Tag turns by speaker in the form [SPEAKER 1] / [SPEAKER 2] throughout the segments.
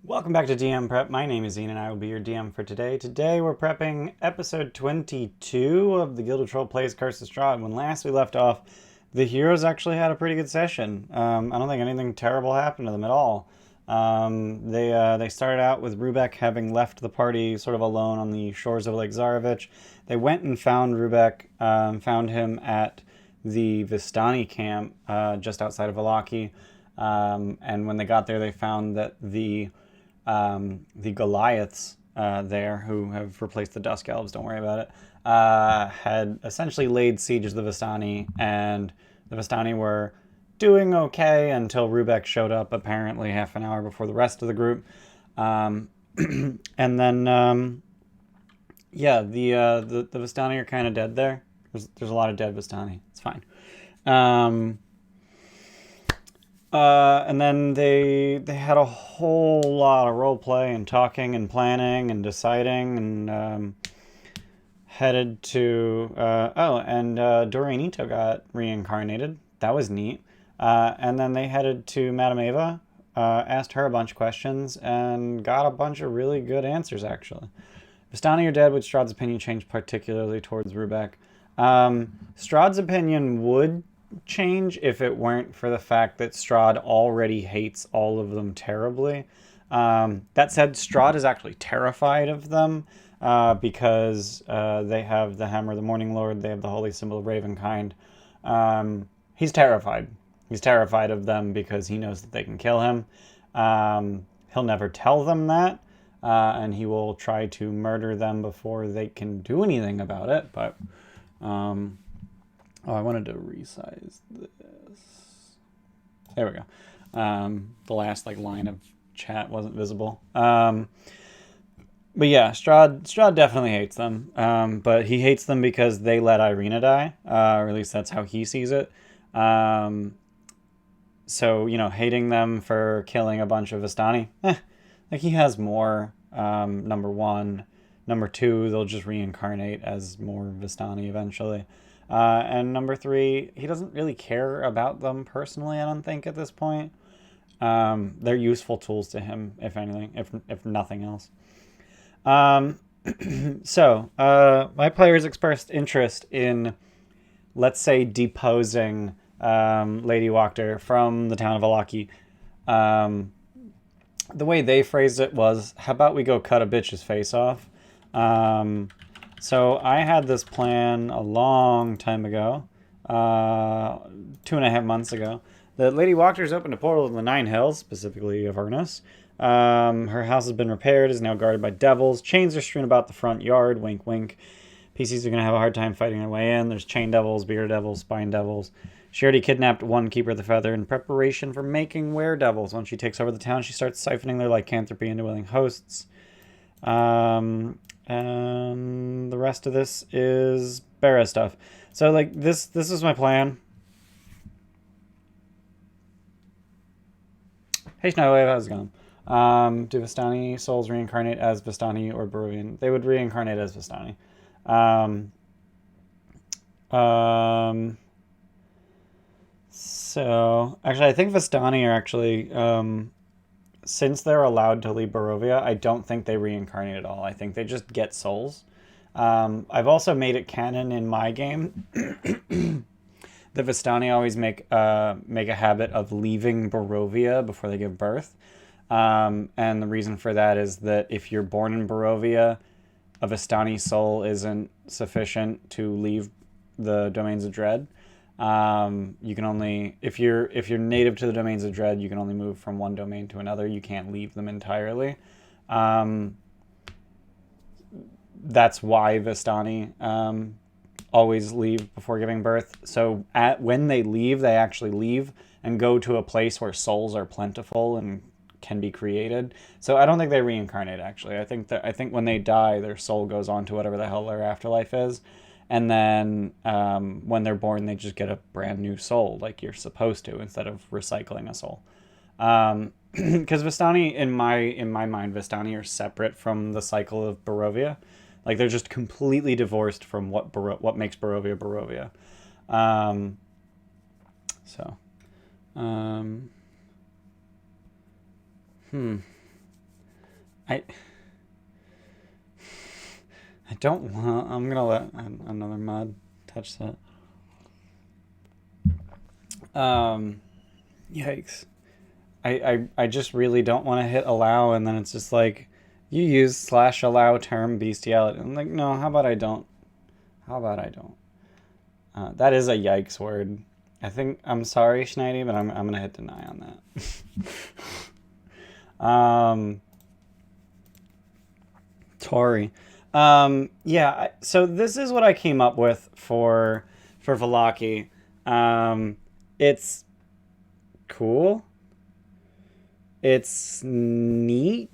[SPEAKER 1] Welcome back to DM Prep. My name is Ian and I will be your DM for today. Today we're prepping episode 22 of the Guild of Troll Plays Curse of Strahd. When last we left off, the heroes actually had a pretty good session. I don't think anything terrible happened to them at all. They started out with Rubek having left the party sort of alone on the shores of Lake Zarovich. They went and found Rubek, found him at the Vistani camp just outside of Valaki. And when they got there, they found that the Goliaths there, who have replaced the Dusk Elves, don't worry about it, had essentially laid siege to the Vistani, and the Vistani were doing okay until Rubek showed up, apparently half an hour before the rest of the group. And then, yeah, the Vistani are kind of dead there. There's a lot of dead Vistani. It's fine. And then they had a whole lot of role play and talking and planning and deciding and headed to Dorian Ito got reincarnated. That was neat. And then they headed to Madame Ava, asked her a bunch of questions and got a bunch of really good answers actually. Vistani are dead, which Strahd's opinion changed particularly towards Rubek. Strahd's opinion would change if it weren't for the fact that Strahd already hates all of them terribly. That said, Strahd is actually terrified of them because they have the Hammer of the Morning Lord, they have the Holy Symbol of Ravenkind. He's terrified. He's terrified of them because he knows that they can kill him. He'll never tell them that, and he will try to murder them before they can do anything about it, but I wanted to resize this. There we go. The last line of chat wasn't visible. But yeah, Strahd definitely hates them. But he hates them because they let Irina die. Or at least that's how he sees it. So, hating them for killing a bunch of Vistani. He has more, number one. Number two, they'll just reincarnate as more Vistani eventually. And number three, he doesn't really care about them personally, I don't think, at this point. They're useful tools to him, if anything, if nothing else. So, my players expressed interest in, let's say, deposing Lady Wachter from the town of Valaki. The way they phrased it was, how about we go cut a bitch's face off? So I had this plan a long time ago, 2.5 months ago, that Lady Wachter's opened a portal in the Nine Hills, specifically Avernus. Her house has been repaired, is now guarded by devils. Chains are strewn about the front yard, wink wink. PCs are going to have a hard time fighting their way in. There's chain devils, beer devils, spine devils. She already kidnapped one Keeper of the Feather in preparation for making were-devils. Once she takes over the town, she starts siphoning their lycanthropy into willing hosts. And the rest of this is Barra stuff. So, this is my plan. Hey, Snowwave, how's it going? Do Vistani souls reincarnate as Vistani or Barovian? They would reincarnate as Vistani. So, actually, I think Vistani are actually... since they're allowed to leave Barovia, I don't think they reincarnate at all. I think they just get souls. I've also made it canon in my game. The Vistani always make a habit of leaving Barovia before they give birth. And the reason for that is that if you're born in Barovia, a Vistani soul isn't sufficient to leave the Domains of Dread. You can only, if you're native to the Domains of Dread, you can only move from one domain to another. You can't leave them entirely. That's why Vistani always leave before giving birth. So when they leave, they actually leave and go to a place where souls are plentiful and can be created. So I don't think they reincarnate, actually. I think when they die, their soul goes on to whatever the hell their afterlife is. And then when they're born, they just get a brand new soul, like you're supposed to, instead of recycling a soul. Because Vistani, in my mind, Vistani are separate from the cycle of Barovia. They're just completely divorced from what makes Barovia Barovia. I don't want. I'm gonna let another mod touch that. Yikes. I just really don't want to hit allow, and then it's just like, you use /allow term bestiality. I'm like, no, how about I don't? How about I don't? That is a yikes word. I'm sorry, Schneidi, but I'm gonna hit deny on that. Tori. Yeah, so this is what I came up with for Velaki. It's cool. It's neat.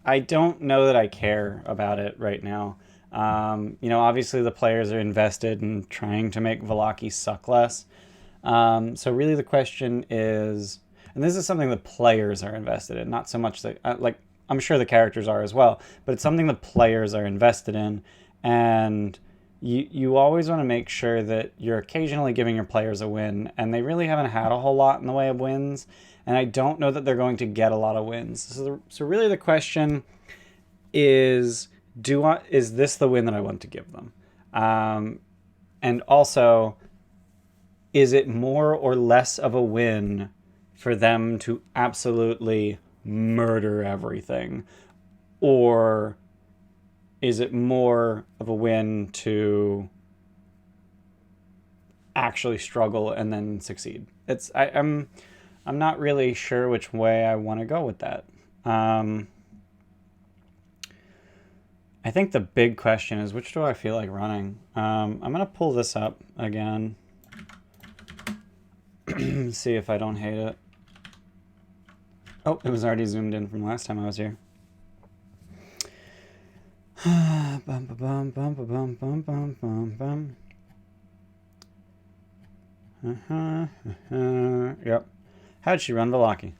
[SPEAKER 1] I don't know that I care about it right now. Obviously the players are invested in trying to make Velaki suck less. So really the question is, and this is something the players are invested in, not so much that, I'm sure the characters are as well, but it's something the players are invested in. And you always want to make sure that you're occasionally giving your players a win, and they really haven't had a whole lot in the way of wins, and I don't know that they're going to get a lot of wins. So really the question is, is this the win that I want to give them? And also, is it more or less of a win for them to absolutely murder everything? Or is it more of a win to actually struggle and then succeed? I'm not really sure which way I want to go with that. I think the big question is, which do I feel like running? I'm going to pull this up again. See if I don't hate it. Oh, it was already zoomed in from last time I was here. Yep. How'd she run Velaki?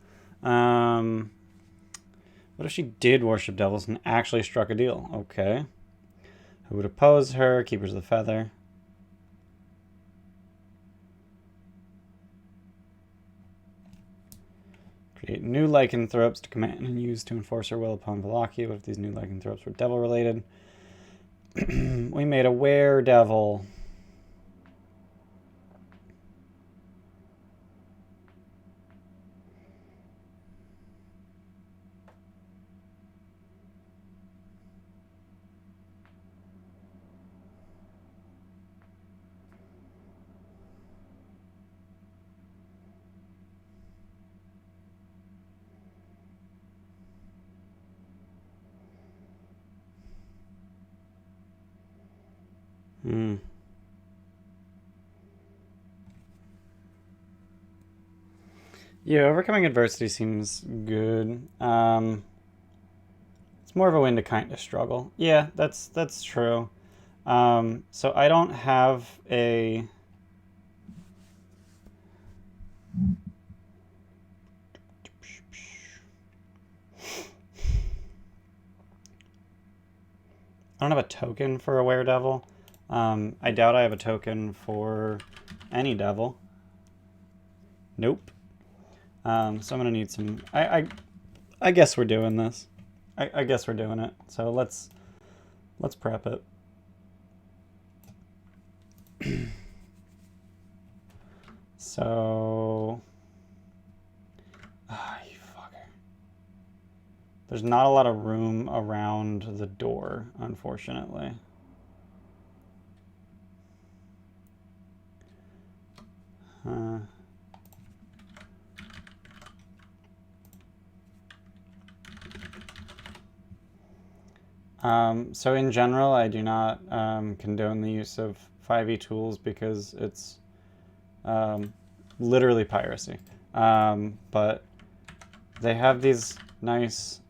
[SPEAKER 1] What if she did worship devils and actually struck a deal? Okay. Who would oppose her? Keepers of the Feather. Create new lycanthropes to command and use to enforce her will upon Velaki. What if these new lycanthropes were devil related? We made a were-devil. Yeah, overcoming adversity seems good. It's more of a win to kind of struggle. Yeah, that's true. So I don't have a... I don't have a token for a were-devil. I doubt I have a token for any devil. Nope. So I'm gonna need some... I guess we're doing this. I guess we're doing it. So let's prep it. So... you fucker. There's not a lot of room around the door, unfortunately. So in general, I do not condone the use of 5e tools because it's literally piracy. But they have these nice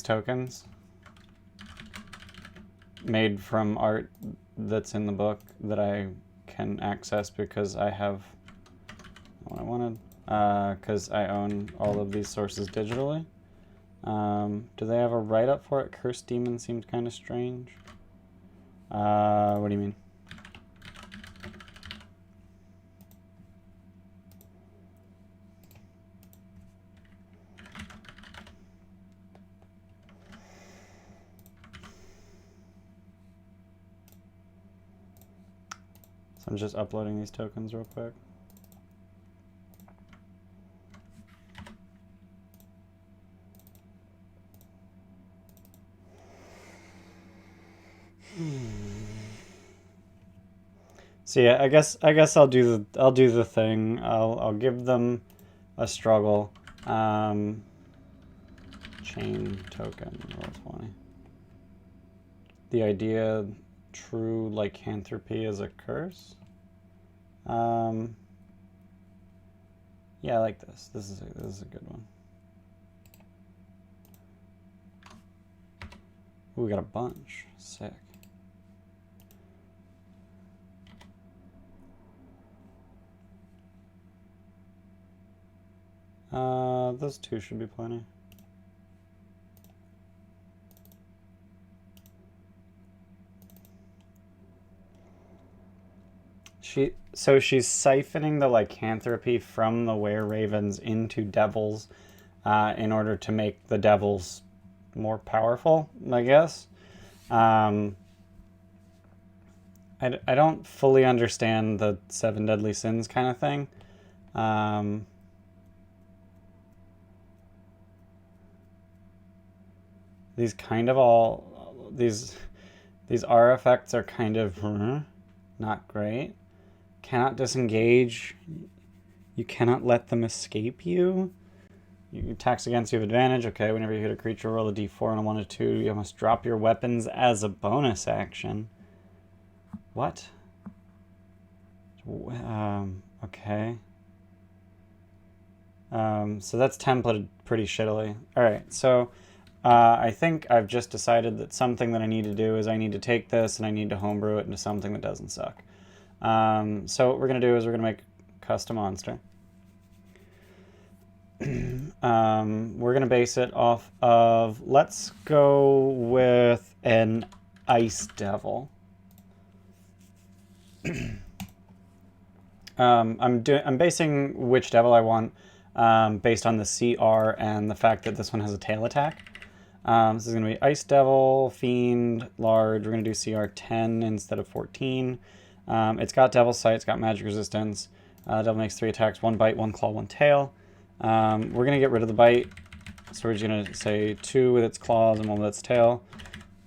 [SPEAKER 1] tokens made from art that's in the book that I can access because I have what I wanted, because I own all of these sources digitally. Do they have a write-up for it? Cursed Demon seems kind of strange. What do you mean? So I'm just uploading these tokens real quick. So yeah, I guess I'll do the thing. I'll give them a struggle. Chain token roll 20. The idea, true lycanthropy is a curse. Yeah, I like this. This is a good one. Ooh, we got a bunch. Sick. Those two should be plenty. So she's siphoning the lycanthropy from the were-ravens into devils in order to make the devils more powerful, I guess. I don't fully understand the 7 deadly sins kind of thing. These kind of all these R effects are kind of not great. Cannot disengage. You cannot let them escape you. Your attacks against you have advantage. Okay, whenever you hit a creature, roll a d4 on a 1 to 2. You must drop your weapons as a bonus action. What? Okay. So that's templated pretty shittily. Alright, so I think I've just decided that something that I need to do is I need to take this and I need to homebrew it into something that doesn't suck. So what we're going to do is we're going to make a custom monster. We're going to base it off of, let's go with an ice devil. I'm basing which devil I want based on the CR and the fact that this one has a tail attack. This is going to be Ice Devil, Fiend, Large. We're going to do CR 10 instead of 14. It's got Devil's Sight, it's got magic resistance. Devil makes 3 attacks, 1 bite, 1 claw, 1 tail. We're going to get rid of the bite. So we're just going to say 2 with its claws and 1 with its tail.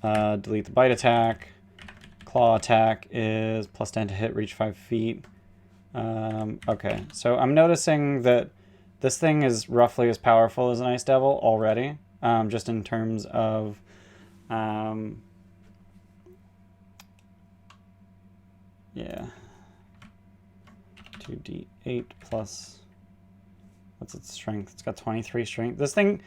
[SPEAKER 1] Delete the bite attack. Claw attack is plus 10 to hit, reach 5 feet. Okay, so I'm noticing that this thing is roughly as powerful as an Ice Devil already, just in terms of yeah, 2d8 plus, what's its strength? It's got 23 strength. This thing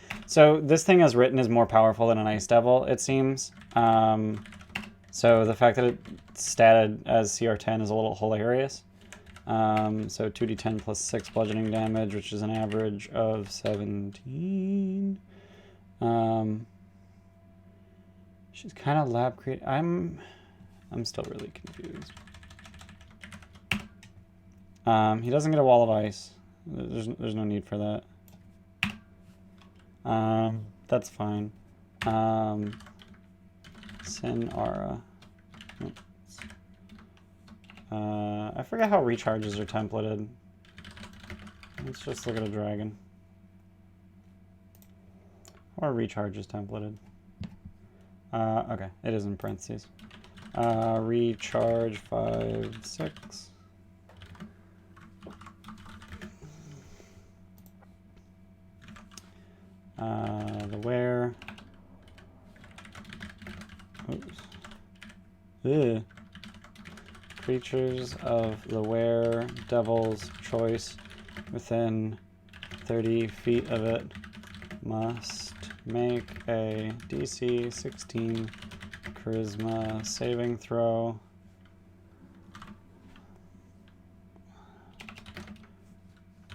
[SPEAKER 1] as written is more powerful than an Ice Devil, it seems. So the fact that it's statted as CR10 is a little hilarious. So 2d10 plus 6 bludgeoning damage, which is an average of 17. She's kind of lab created. I'm still really confused. He doesn't get a wall of ice. There's no need for that. That's fine. Sin Aura. I forget how recharges are templated. Let's just look at a dragon. Or recharge is templated. Okay, it is in parentheses. Recharge 5, 6. The where. Oops. Ugh. Creatures of the were devil's choice within 30 feet of it must make a DC 16 charisma saving throw.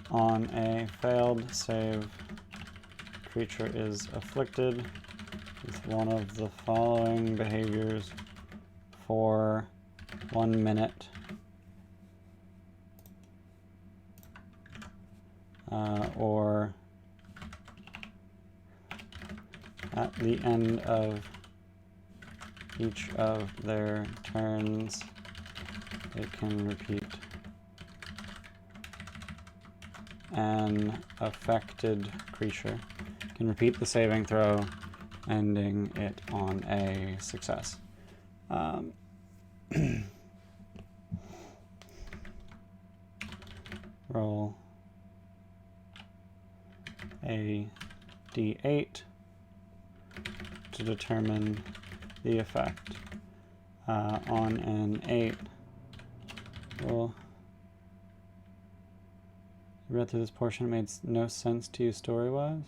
[SPEAKER 1] On a failed save, creature is afflicted with one of the following behaviors for 1 minute. Or at the end of each of their turns, it can repeat an affected creature. Can repeat the saving throw, ending it on a success. Roll a d8 to determine the effect. On an 8, roll. You read through this portion, it made no sense to you story-wise?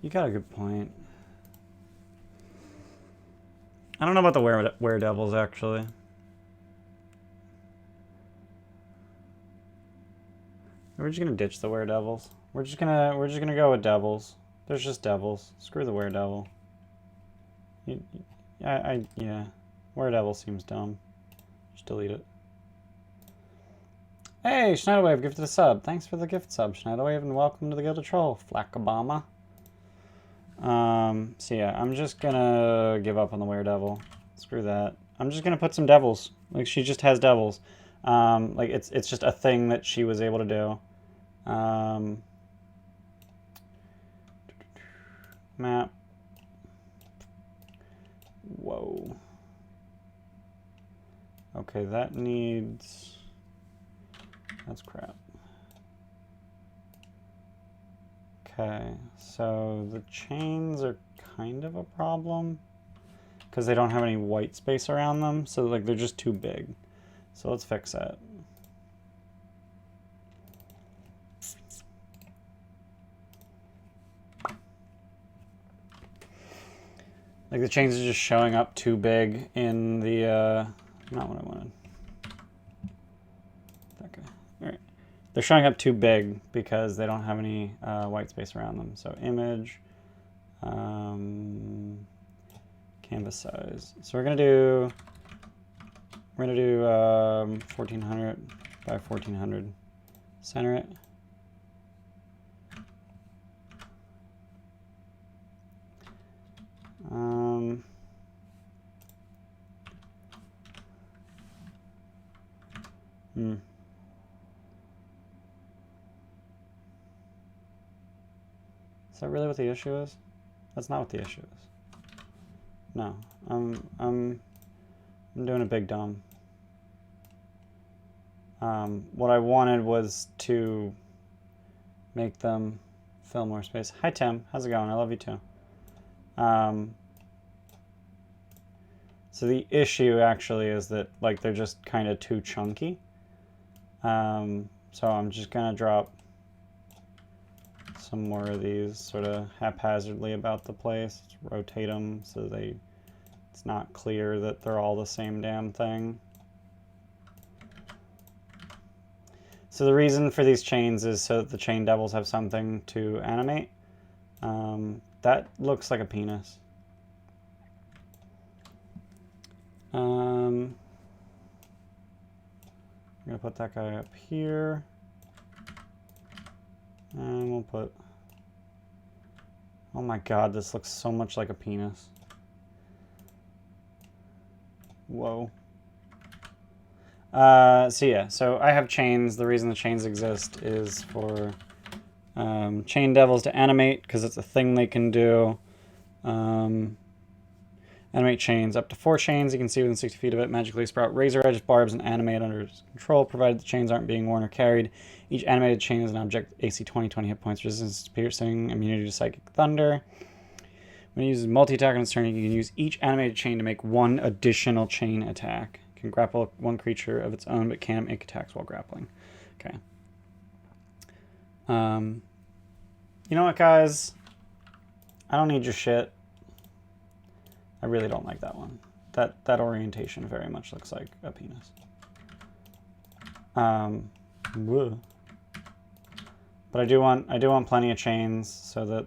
[SPEAKER 1] You got a good point. I don't know about the weredevils, actually. We're just gonna ditch the weredevils. We're just gonna go with devils. There's just devils. Screw the weredevil. Yeah. Weredevil seems dumb. Just delete it. Hey, Schneiderwave gifted a sub. Thanks for the gift sub, Schneiderwave, and welcome to the Guild of Troll, Flackobama. So yeah, I'm just gonna give up on the weredevil. Screw that. I'm just gonna put some devils. Like, she just has devils. Like, it's just a thing that she was able to do. Map. Whoa. Okay, that needs... That's crap. Okay, so the chains are kind of a problem because they don't have any white space around them, so like they're just too big. So let's fix that. Like the chains are just showing up too big in the, not what I wanted. Okay, all right. They're showing up too big because they don't have any white space around them. So image, canvas size. So we're gonna do 1400 by 1400. Center it. Is that really what the issue is? That's not what the issue is. No, I'm doing a big dumb. What I wanted was to make them fill more space. Hi Tim, how's it going? I love you too. So the issue actually is that like they're just kind of too chunky. So I'm just gonna drop some more of these sort of haphazardly about the place. Rotate them so it's not clear that they're all the same damn thing. So the reason for these chains is so that the chain devils have something to animate. That looks like a penis. I'm gonna put that guy up here. And we'll put... Oh my god, this looks so much like a penis. Whoa. So yeah, so I have chains. The reason the chains exist is for chain devils to animate, because it's a thing they can do. Animate chains. Up to 4 chains you can see within 60 feet of it. Magically sprout razor edge barbs and animate under its control, provided the chains aren't being worn or carried. Each animated chain is an object AC 20 hit points, resistance to piercing, immunity to psychic thunder. When it uses multi-attack on its turn, you can use each animated chain to make 1 additional chain attack. It can grapple 1 creature of its own, but can't make attacks while grappling. Okay. You know what, guys? I don't need your shit. I really don't like that one. That orientation very much looks like a penis. But I do want plenty of chains so that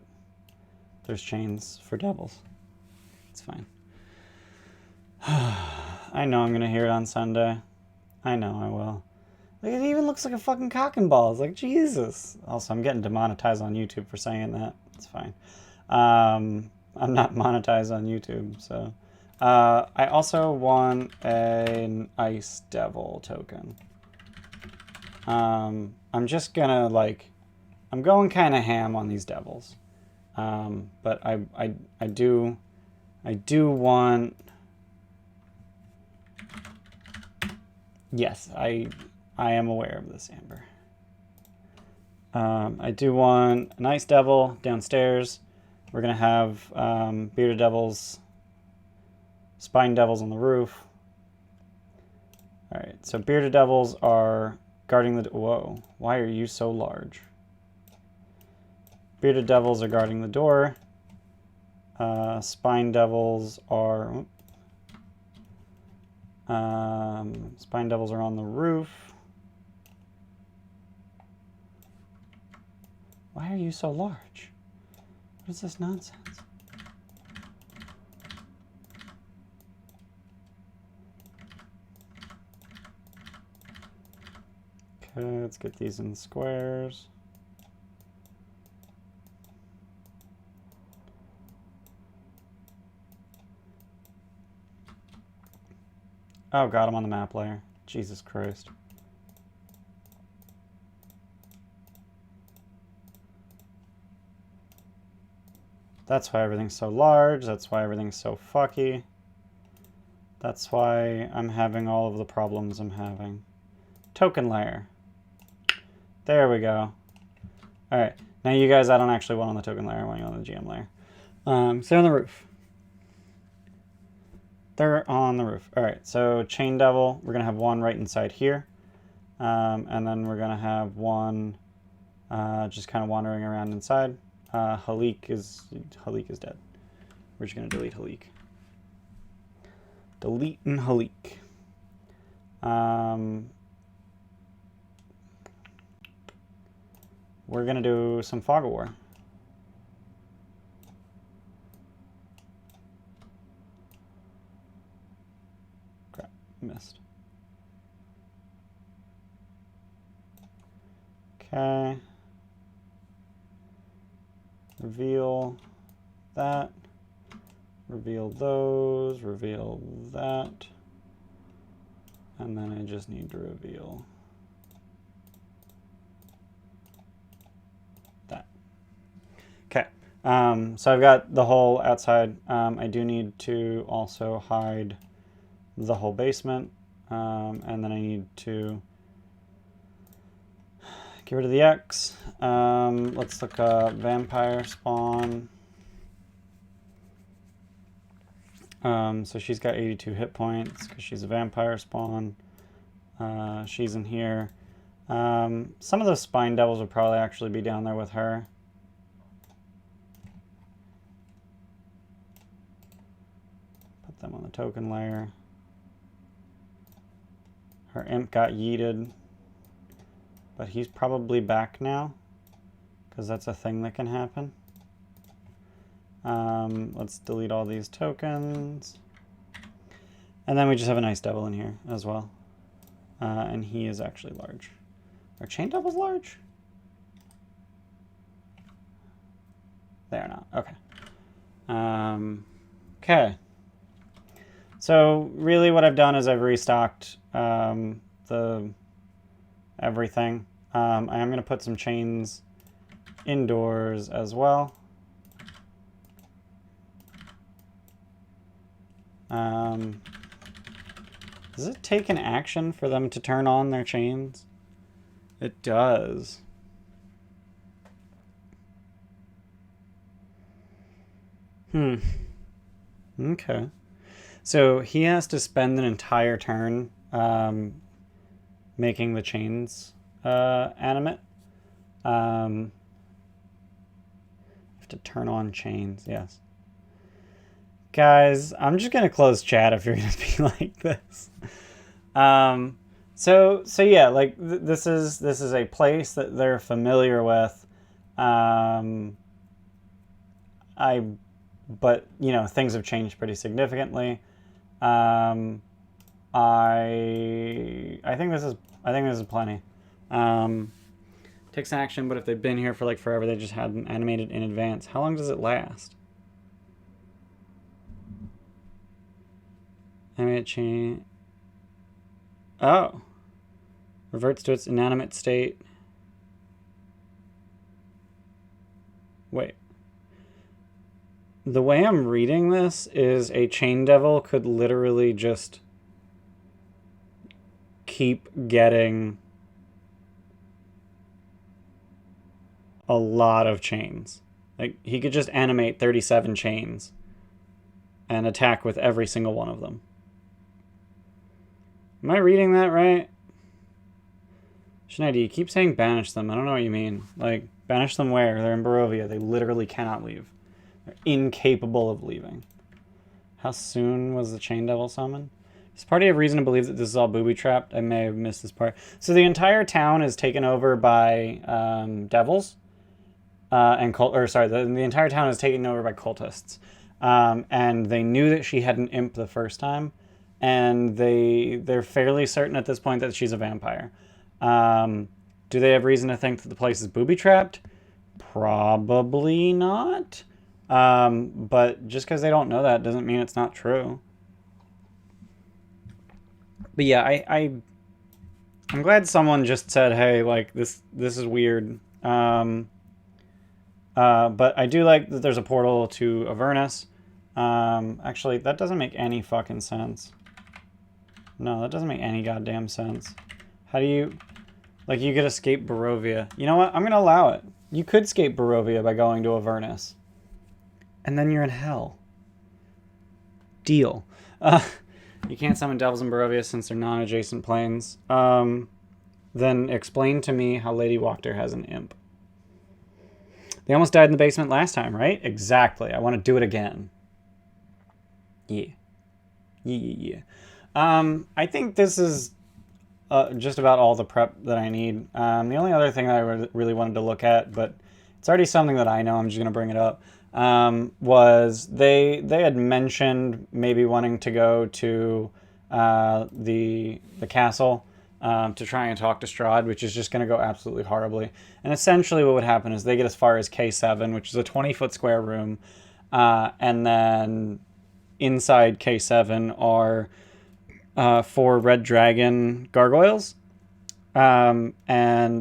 [SPEAKER 1] there's chains for devils. It's fine. I know I'm gonna hear it on Sunday. I know I will. Like, it even looks like a fucking cock and balls. Like, Jesus. Also, I'm getting demonetized on YouTube for saying that. It's fine. I'm not monetized on YouTube, so. I also want an Ice Devil token. I'm just gonna, like, I'm going kind of ham on these devils. But I do want, yes, I am aware of this, Amber. I do want an Ice Devil downstairs. We're gonna have Bearded Devils, Spine Devils on the roof. All right, so Bearded Devils are guarding the, whoa, why are you so large? Bearded Devils are guarding the door. Spine Devils are, Spine Devils are on the roof. Why are you so large? What is this nonsense? Okay, let's get these in squares. Oh god, I'm on the map layer. Jesus Christ. That's why everything's so large. That's why everything's so fucky. That's why I'm having all of the problems I'm having. Token layer. There we go. Alright, now you guys I don't actually want on the token layer, I want you on the GM layer. Stay on the roof. They're on the roof. Alright, so Chain Devil, we're going to have one right inside here. And then we're going to have one just kind of wandering around inside. Halik is dead. We're just going to delete Halik. Deleting Halik. We're going to do some Fog of War. Crap, missed. Okay. Reveal that. Reveal those. Reveal that. And then I just need to reveal that. Okay. So I've got the whole outside. I do need to also hide the whole basement. And then I need to get rid of the X. Let's look up vampire spawn. So she's got 82 hit points because she's a vampire spawn. She's in here. Some of those spine devils would probably actually be down there with her. Put them on the token layer. Her imp got yeeted. But he's probably back now, because that's a thing that can happen. Let's delete all these tokens. And then we just have a nice devil in here as well. And he is actually large. Are chain devils large? They are not. Okay. Okay. So really what I've done is I've restocked the everything. I am going to put some chains indoors as well. Does it take an action for them to turn on their chains? It does. Okay. So he has to spend an entire turn making the chains animate. Have to turn on chains, yes. Guys, I'm just gonna close chat if you're gonna be like this. So yeah, like this is a place that they're familiar with. But you know, things have changed pretty significantly. I think this is plenty. Takes action, but if they've been here for like forever, they just had them animated in advance. How long does it last? Animate chain. Oh. Reverts to its inanimate state. Wait. The way I'm reading this is a chain devil could literally just keep getting a lot of chains. Like, he could just animate 37 chains and attack with every single one of them. Am I reading that right? Schneider, you keep saying banish them. I don't know what you mean. Like, banish them where? They're in Barovia. They literally cannot leave. They're incapable of leaving. How soon was the Chain Devil summon? Does party have reason to believe that this is all booby-trapped? I may have missed this part. So the entire town is taken over by devils. The entire town is taken over by cultists. And they knew that she had an imp the first time. And they're fairly certain at this point that she's a vampire. Do they have reason to think that the place is booby-trapped? Probably not. But just because they don't know that doesn't mean it's not true. But yeah, I'm glad someone just said, hey, like, this is weird. But I do like that there's a portal to Avernus. Actually, that doesn't make any fucking sense. No, that doesn't make any goddamn sense. How do you... Like, you could escape Barovia. You know what? I'm going to allow it. You could escape Barovia by going to Avernus. And then you're in hell. Deal. You can't summon devils in Barovia since they're non-adjacent planes. Then explain to me how Lady Wachter has an imp. They almost died in the basement last time, right? Exactly. I want to do it again. Yeah. Yeah. I think this is just about all the prep that I need. The only other thing that I really wanted to look at, but it's already something that I know, I'm just going to bring it up, was they had mentioned maybe wanting to go to the castle to try and talk to Strahd, which is just going to go absolutely horribly. And essentially what would happen is they get as far as K7, which is a 20-foot square room, and then inside K7 are 4 red dragon gargoyles, and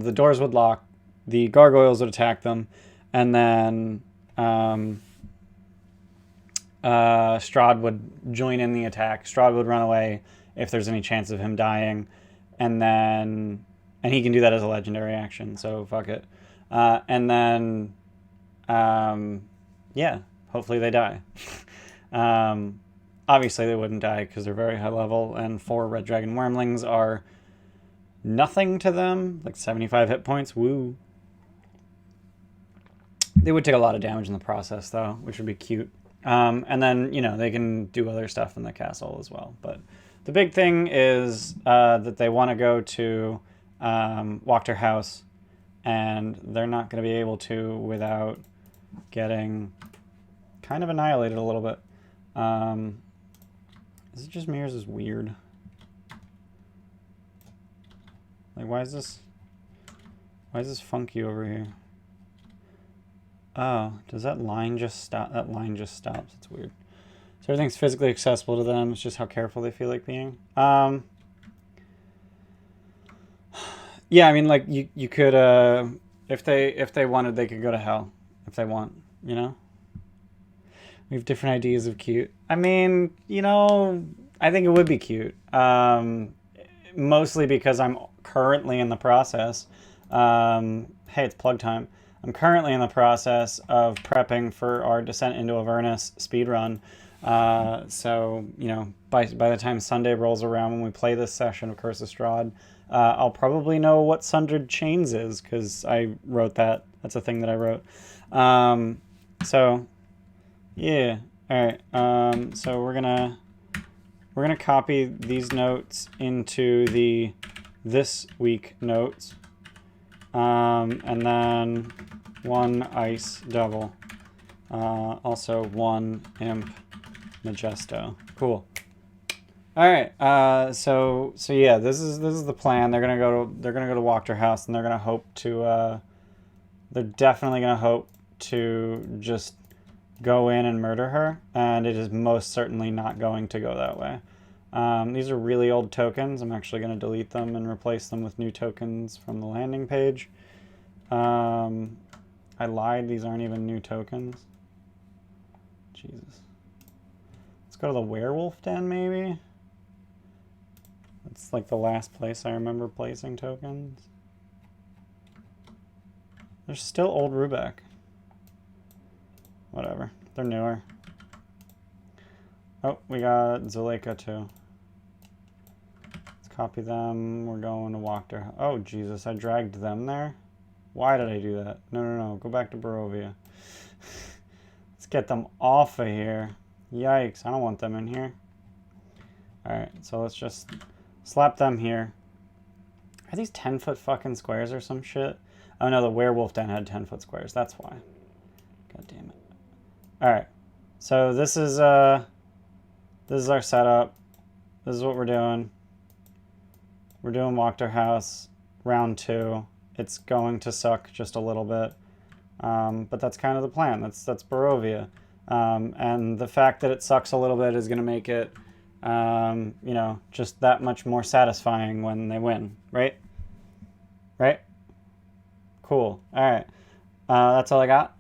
[SPEAKER 1] the doors would lock, the gargoyles would attack them, and then Strahd would join in the attack. Strahd would run away if there's any chance of him dying, and he can do that as a legendary action, so fuck it. And then yeah, hopefully they die. Obviously they wouldn't die because they're very high level, and 4 red dragon wormlings are nothing to them, like 75 hit points. Woo. They would take a lot of damage in the process, though, which would be cute. And then, you know, they can do other stuff in the castle as well. But the big thing is that they want to go to Wachterhaus, and they're not going to be able to without getting kind of annihilated a little bit. Is it just me or is this weird? Like, why is this funky over here? Oh, does that line just stop? That line just stops. It's weird. So everything's physically accessible to them. It's just how careful they feel like being. Yeah, I mean, like, you could, if they wanted, they could go to hell. If they want, you know? We have different ideas of cute. I mean, you know, I think it would be cute. Mostly because I'm currently in the process. Hey, it's plug time. I'm currently in the process of prepping for our Descent into Avernus speedrun. So, you know, by the time Sunday rolls around when we play this session of Curse of Strahd, I'll probably know what Sundered Chains is, because I wrote that. That's a thing that I wrote. So... yeah. All right. So we're gonna copy these notes into the this week notes, and then 1 ice devil, also 1 imp majesto. Cool. All right. So yeah, this is the plan. They're gonna go to Wachterhaus, and they're gonna hope to. They're definitely gonna hope to just go in and murder her, and it is most certainly not going to go that way. These are really old tokens. I'm actually going to delete them and replace them with new tokens from the landing page. I lied. These aren't even new tokens. Jesus. Let's go to the werewolf den, maybe? That's like the last place I remember placing tokens. There's still old Rubeck. Whatever. They're newer. Oh, we got Zuleika too. Let's copy them. We're going to Wachter. Oh, Jesus. I dragged them there. Why did I do that? No. Go back to Barovia. Let's get them off of here. Yikes. I don't want them in here. Alright, so let's just slap them here. Are these 10-foot fucking squares or some shit? Oh no, the werewolf den had 10-foot squares. That's why. God damn it. Alright. So this is our setup. This is what we're doing. We're doing Wachterhaus round 2. It's going to suck just a little bit. But that's kind of the plan. That's Barovia. And the fact that it sucks a little bit is going to make it, you know, just that much more satisfying when they win, right? Right? Cool. All right. That's all I got.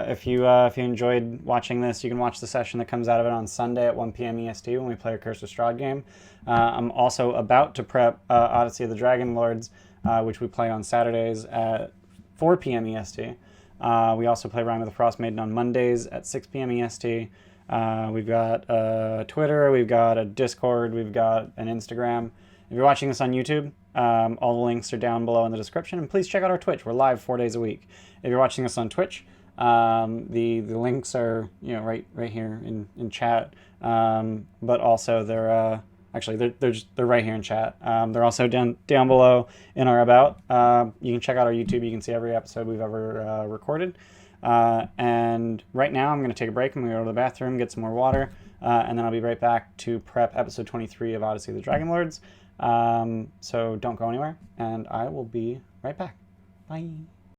[SPEAKER 1] If you enjoyed watching this, you can watch the session that comes out of it on Sunday at 1 p.m. EST when we play a Curse of Strahd game. I'm also about to prep Odyssey of the Dragon Lords, which we play on Saturdays at 4 p.m. EST. We also play Rime of the Frost Maiden on Mondays at 6 p.m. EST. We've got Twitter, we've got a Discord, we've got an Instagram. If you're watching this on YouTube, all the links are down below in the description. And please check out our Twitch. We're live 4 days a week. If you're watching this on Twitch, the links are right here in chat. But also they're actually they're right here in chat. They're also down below in our about. You can check out our YouTube. You can see every episode we've ever recorded. And right now I'm going to take a break. I'm going to go to the bathroom, get some more water, and then I'll be right back to prep episode 23 of Odyssey of the Dragon Lords. So don't go anywhere, and I will be right back. Bye.